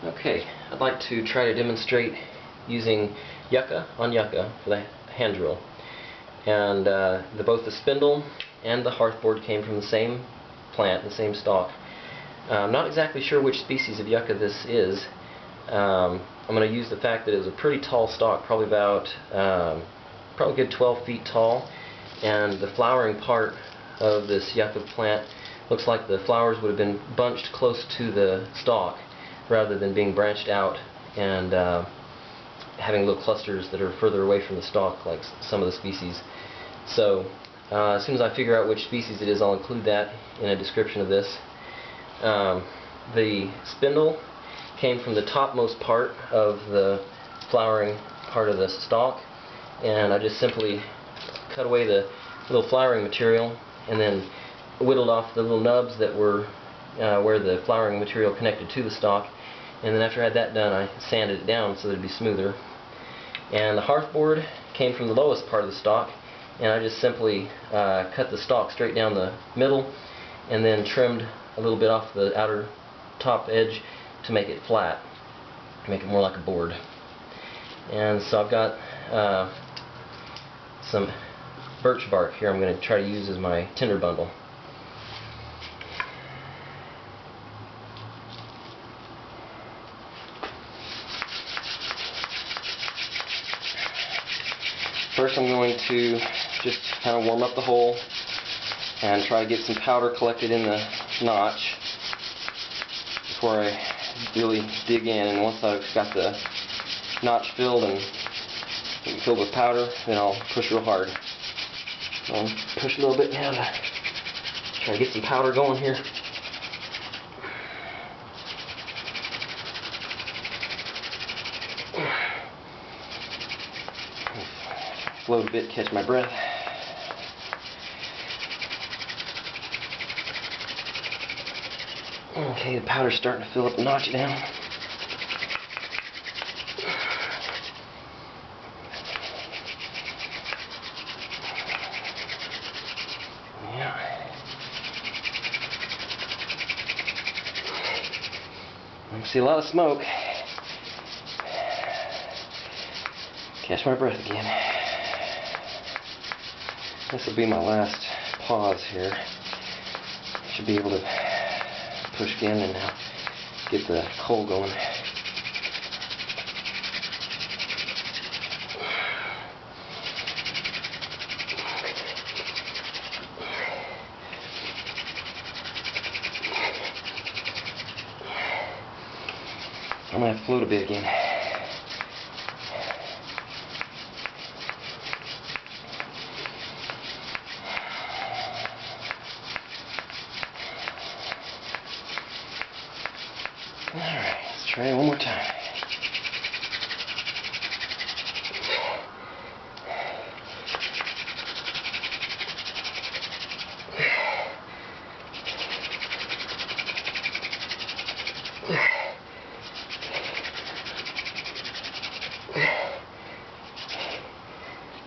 Okay, I'd like to try to demonstrate using yucca on yucca for the hand drill. And both the spindle and the hearthboard came from the same plant, the same stalk. I'm not exactly sure which species of yucca this is. I'm going to use the fact that it was a pretty tall stalk, probably about probably a good 12 feet tall, and the flowering part of this yucca plant looks like the flowers would have been bunched close to the stalk rather than being branched out and having little clusters that are further away from the stalk like some of the species. So as soon as I figure out which species it is, I'll include that in a description of this. The spindle came from the topmost part of the flowering part of the stalk, and I just simply cut away the little flowering material and then whittled off the little nubs that were where the flowering material connected to the stalk, and then after I had that done, I sanded it down so that it would be smoother. And the hearthboard came from the lowest part of the stalk, and I just simply cut the stalk straight down the middle and then trimmed a little bit off the outer top edge to make it flat, make it more like a board. And so I've got some birch bark here I'm going to try to use as my tinder bundle. First I'm going to just kind of warm up the hole and try to get some powder collected in the notch before I really dig in. And once I've got the notch filled and filled with powder, then I'll push real hard. So I'll push a little bit now to try to get some powder going here. Float a bit, catch my breath. Okay, the powder's starting to fill up the notch down. Yeah. I can see a lot of smoke. Catch my breath again. This will be my last pause here. Should be able to push again and now get the coal going. I'm going to have to float a bit again. Alright, let's try it one more time.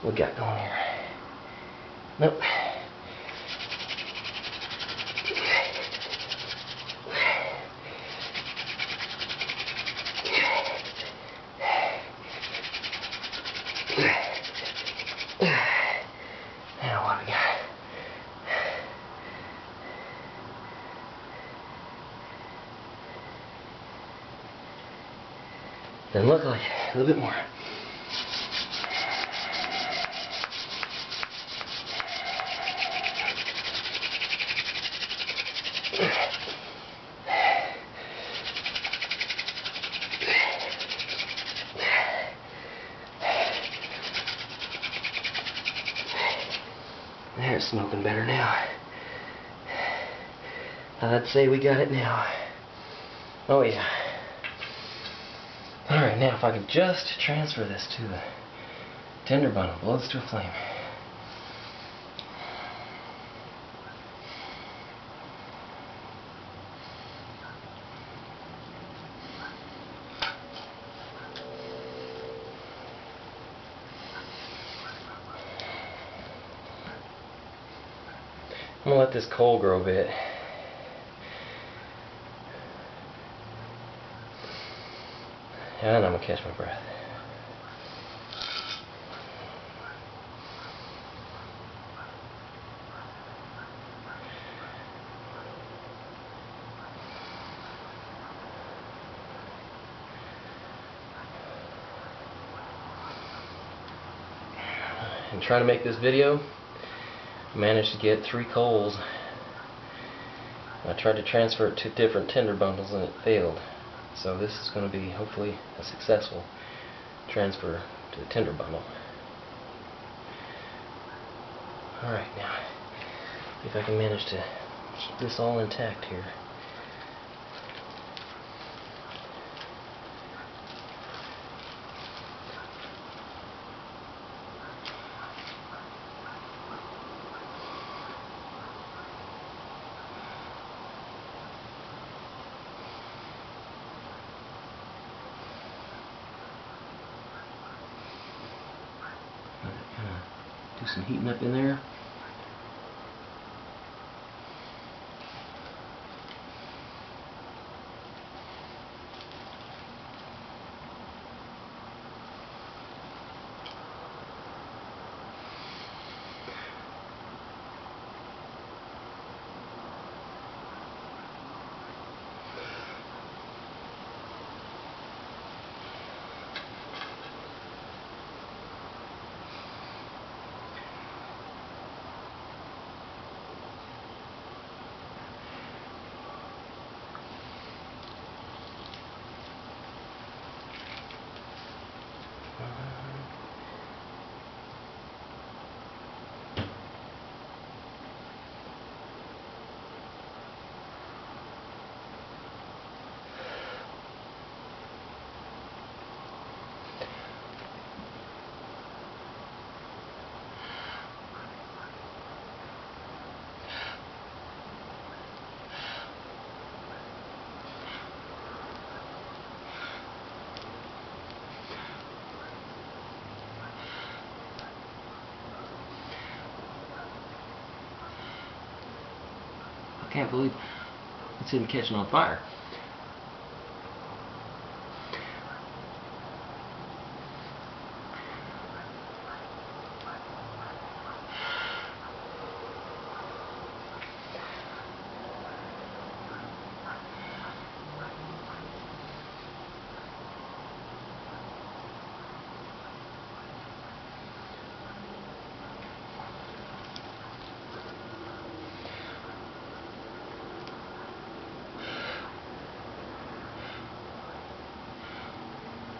What we got going here? Nope. Now what do we got? Doesn't look like it. A little bit more. There, it's smoking better now. I'd say we got it now. Oh yeah. Alright, now if I could just transfer this to the tinder bundle, blow this to a flame. I'm going to let this coal grow a bit. And I'm going to catch my breath. And trying to make this video, I managed to get 3 coals. I tried to transfer it to different tinder bundles and it failed. So this is going to be hopefully a successful transfer to the tinder bundle. Alright, now if I can manage to keep this all intact here. Do some heating up in there. I can't believe it's even catching on fire.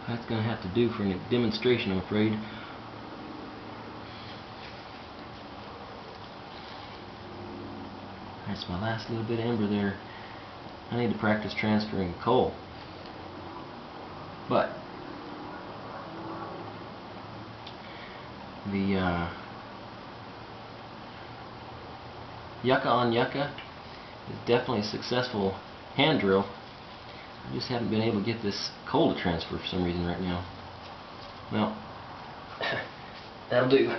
That's going to have to do for a demonstration, I'm afraid. That's my last little bit of ember there. I need to practice transferring coal. But the Yucca on Yucca is definitely a successful hand drill. I just haven't been able to get this coal to transfer for some reason right now. Well, that'll do.